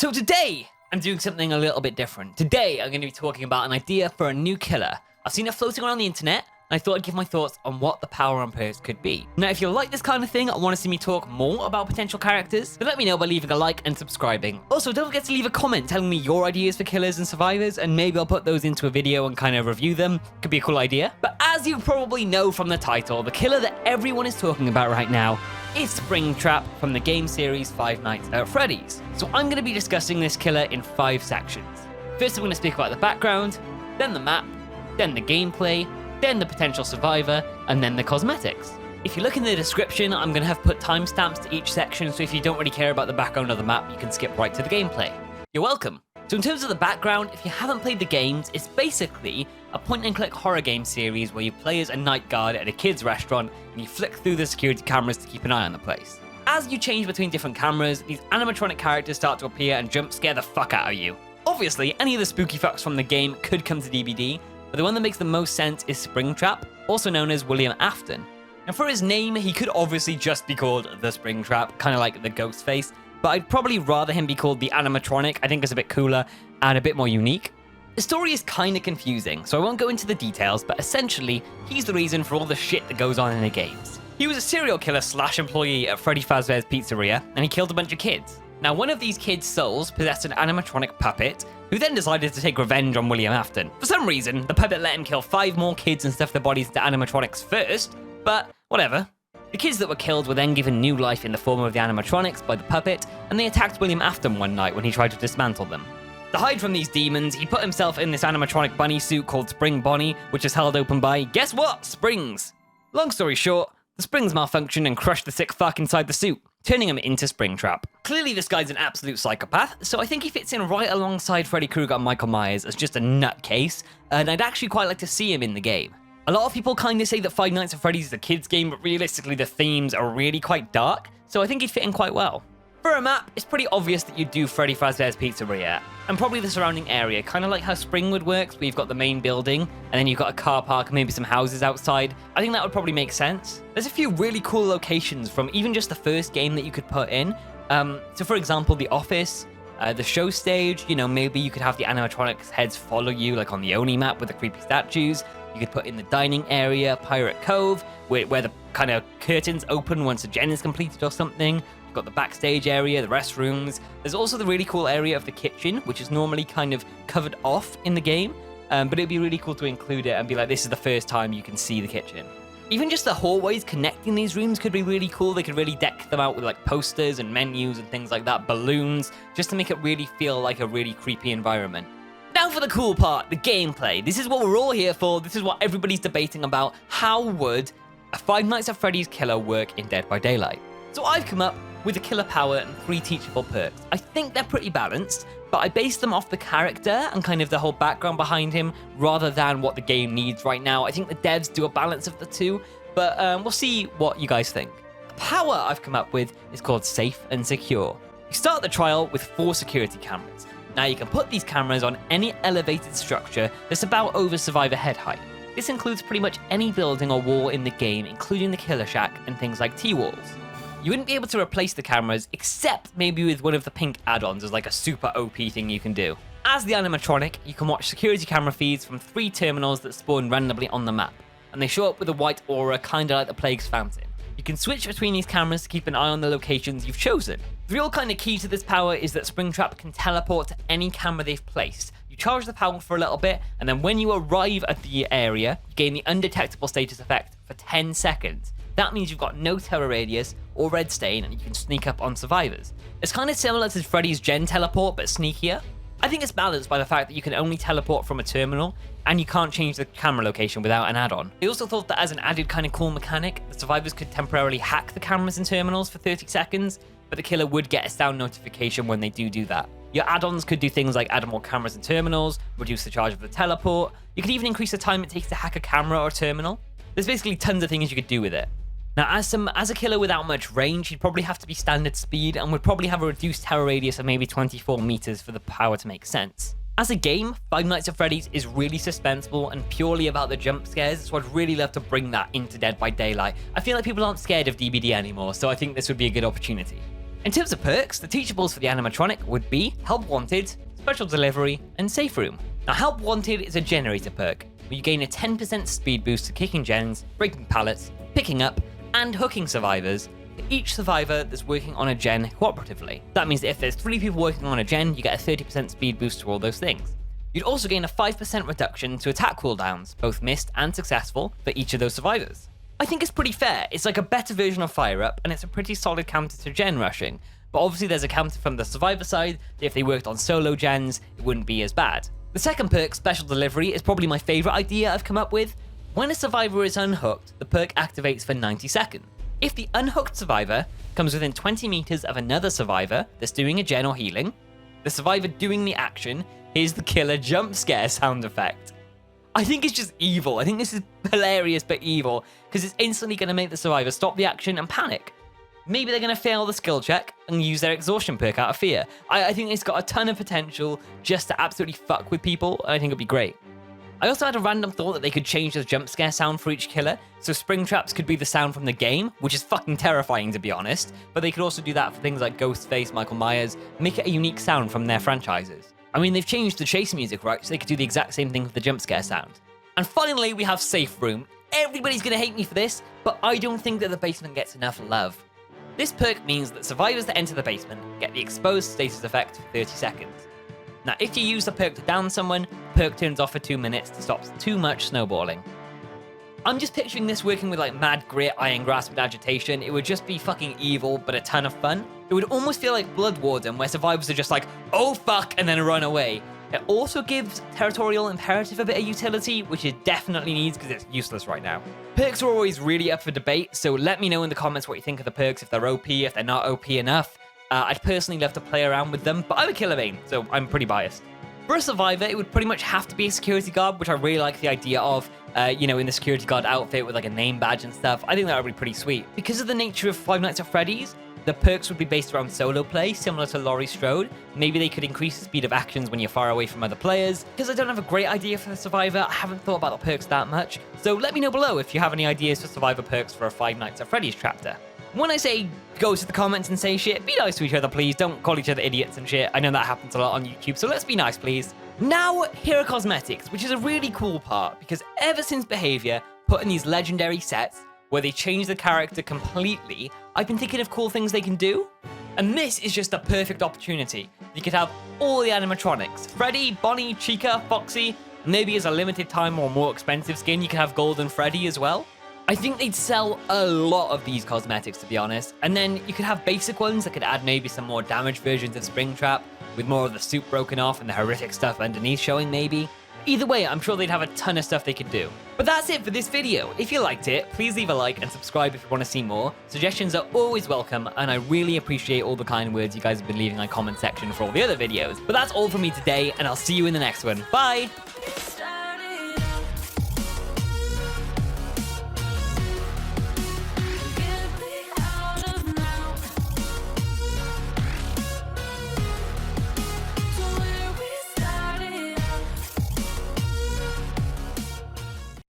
So today, I'm doing something a little bit different. Today, I'm going to be talking about an idea for a new killer. I've seen it floating around the internet, and I thought I'd give my thoughts on what the power on purse could be. Now, if you like this kind of thing, and want to see me talk more about potential characters, then let me know by leaving a like and subscribing. Also, don't forget to leave a comment telling me your ideas for killers and survivors, and maybe I'll put those into a video and kind of review them. Could be a cool idea. But as you probably know from the title, the killer that everyone is talking about right now is Springtrap from the game series Five Nights at Freddy's. So I'm going to be discussing this killer in 5 sections. First, I'm going to speak about the background, then the map, then the gameplay, then the potential survivor, and then the cosmetics. If you look in the description, I'm going to have put timestamps to each section, so if you don't really care about the background of the map, you can skip right to the gameplay. You're welcome. So in terms of the background, if you haven't played the games, it's basically a point-and-click horror game series where you play as a night guard at a kid's restaurant and you flick through the security cameras to keep an eye on the place. As you change between different cameras, these animatronic characters start to appear and jump scare the fuck out of you. Obviously, any of the spooky fucks from the game could come to DVD, but the one that makes the most sense is Springtrap, also known as William Afton. And for his name, he could obviously just be called the Springtrap, kind of like the ghost face, but I'd probably rather him be called the animatronic. I think it's a bit cooler and a bit more unique. The story is kind of confusing, so I won't go into the details, but essentially, he's the reason for all the shit that goes on in the games. He was a serial killer / employee at Freddy Fazbear's Pizzeria, and he killed a bunch of kids. Now, one of these kids' souls possessed an animatronic puppet, who then decided to take revenge on William Afton. For some reason, the puppet let him kill 5 more kids and stuff their bodies into animatronics first, but whatever. The kids that were killed were then given new life in the form of the animatronics by the puppet, and they attacked William Afton one night when he tried to dismantle them. To hide from these demons, he put himself in this animatronic bunny suit called Spring Bonnie, which is held open by, guess what? Springs! Long story short, the springs malfunctioned and crushed the sick fuck inside the suit, turning him into Springtrap. Clearly this guy's an absolute psychopath, so I think he fits in right alongside Freddy Krueger and Michael Myers as just a nutcase, and I'd actually quite like to see him in the game. A lot of people kind of say that Five Nights at Freddy's is a kid's game, but realistically the themes are really quite dark, so I think he'd fit in quite well. For a map, it's pretty obvious that you'd do Freddy Fazbear's Pizzeria, and probably the surrounding area, kind of like how Springwood works, where you've got the main building, and then you've got a car park and maybe some houses outside. I think that would probably make sense. There's a few really cool locations from even just the first game that you could put in. So for example, the office, the show stage, you know, maybe you could have the animatronics heads follow you, like on the Oni map with the creepy statues. You could put in the dining area, Pirate Cove, where the kind of curtains open once a gen is completed or something. You've got the backstage area, the restrooms. There's also the really cool area of the kitchen, which is normally kind of covered off in the game, but it'd be really cool to include it and be like, this is the first time you can see the kitchen. Even just the hallways connecting these rooms could be really cool. They could really deck them out with like posters and menus and things like that, balloons, just to make it really feel like a really creepy environment. Now for the cool part, the gameplay. This is what we're all here for. This is what everybody's debating about. How would a Five Nights at Freddy's killer work in Dead by Daylight? So I've come up with a killer power and 3 teachable perks. I think they're pretty balanced, but I based them off the character and kind of the whole background behind him rather than what the game needs right now. I think the devs do a balance of the two, but we'll see what you guys think. The power I've come up with is called Safe and Secure. You start the trial with 4 security cameras. Now you can put these cameras on any elevated structure that's about over survivor head height. This includes pretty much any building or wall in the game, including the killer shack and things like T-walls. You wouldn't be able to replace the cameras, except maybe with one of the pink add-ons as like a super OP thing you can do. As the animatronic, you can watch security camera feeds from 3 terminals that spawn randomly on the map, and they show up with a white aura, kinda like the Plague's Fountain. You can switch between these cameras to keep an eye on the locations you've chosen. The real kind of key to this power is that Springtrap can teleport to any camera they've placed. You charge the power for a little bit, and then when you arrive at the area, you gain the undetectable status effect for 10 seconds. That means you've got no terror radius or red stain, and you can sneak up on survivors. It's kind of similar to Freddy's Gen teleport, but sneakier. I think it's balanced by the fact that you can only teleport from a terminal, and you can't change the camera location without an add-on. I also thought that as an added kind of cool mechanic, the survivors could temporarily hack the cameras and terminals for 30 seconds, but the killer would get a sound notification when they do that. Your add-ons could do things like add more cameras and terminals, reduce the charge of the teleport. You could even increase the time it takes to hack a camera or terminal. There's basically tons of things you could do with it. Now, as a killer without much range, he'd probably have to be standard speed and would probably have a reduced terror radius of maybe 24 meters for the power to make sense. As a game, Five Nights at Freddy's is really suspenseful and purely about the jump scares, so I'd really love to bring that into Dead by Daylight. I feel like people aren't scared of DBD anymore, so I think this would be a good opportunity. In terms of perks, the teachables for the animatronic would be Help Wanted, Special Delivery, and Safe Room. Now, Help Wanted is a generator perk, where you gain a 10% speed boost to kicking gens, breaking pallets, picking up, and hooking survivors for each survivor that's working on a gen cooperatively. That means that if there's 3 people working on a gen, you get a 30% speed boost to all those things. You'd also gain a 5% reduction to attack cooldowns, both missed and successful, for each of those survivors. I think it's pretty fair. It's like a better version of Fire Up, and it's a pretty solid counter to gen rushing. But obviously there's a counter from the survivor side, that if they worked on solo gens, it wouldn't be as bad. The second perk, Special Delivery, is probably my favorite idea I've come up with. When a survivor is unhooked, the perk activates for 90 seconds. If the unhooked survivor comes within 20 meters of another survivor that's doing a gen or healing, the survivor doing the action hears the killer jump scare sound effect. I think it's just evil. I think this is hilarious but evil, because it's instantly going to make the survivor stop the action and panic. Maybe they're going to fail the skill check and use their exhaustion perk out of fear. I think it's got a ton of potential just to absolutely fuck with people, and I think it'd be great. I also had a random thought that they could change the jump scare sound for each killer, so Springtraps could be the sound from the game, which is fucking terrifying to be honest, but they could also do that for things like Ghostface, Michael Myers, make it a unique sound from their franchises. I mean, they've changed the chase music, right, so they could do the exact same thing with the jump scare sound. And finally, we have Safe Room. Everybody's gonna hate me for this, but I don't think that the basement gets enough love. This perk means that survivors that enter the basement get the exposed status effect for 30 seconds. Now, if you use the perk to down someone, the perk turns off for 2 minutes to stop too much snowballing. I'm just picturing this working with like Mad Grit, Iron Grasp, and Agitation. It would just be fucking evil, but a ton of fun. It would almost feel like Blood Warden, where survivors are just like, oh fuck, and then run away. It also gives Territorial Imperative a bit of utility, which it definitely needs because it's useless right now. Perks are always really up for debate, so let me know in the comments what you think of the perks, if they're OP, if they're not OP enough. I'd personally love to play around with them, but I'm a killer main, so I'm pretty biased. For a survivor, it would pretty much have to be a security guard, which I really like the idea of, in the security guard outfit with like a name badge and stuff. I think that would be pretty sweet. Because of the nature of Five Nights at Freddy's, the perks would be based around solo play, similar to Laurie Strode. Maybe they could increase the speed of actions when you're far away from other players. Because I don't have a great idea for the survivor, I haven't thought about the perks that much. So let me know below if you have any ideas for survivor perks for a Five Nights at Freddy's chapter. When I say go to the comments and say shit, be nice to each other, please. Don't call each other idiots and shit. I know that happens a lot on YouTube, so let's be nice, please. Now, here are cosmetics, which is a really cool part, because ever since Behavior put in these legendary sets where they change the character completely, I've been thinking of cool things they can do. And this is just a perfect opportunity. You could have all the animatronics. Freddy, Bonnie, Chica, Foxy. Maybe as a limited time or more expensive skin, you could have Golden Freddy as well. I think they'd sell a lot of these cosmetics, to be honest. And then you could have basic ones that could add maybe some more damaged versions of Springtrap, with more of the suit broken off and the horrific stuff underneath showing maybe. Either way, I'm sure they'd have a ton of stuff they could do. But that's it for this video. If you liked it, please leave a like and subscribe if you want to see more. Suggestions are always welcome, and I really appreciate all the kind words you guys have been leaving in my comment section for all the other videos. But that's all from me today, and I'll see you in the next one. Bye!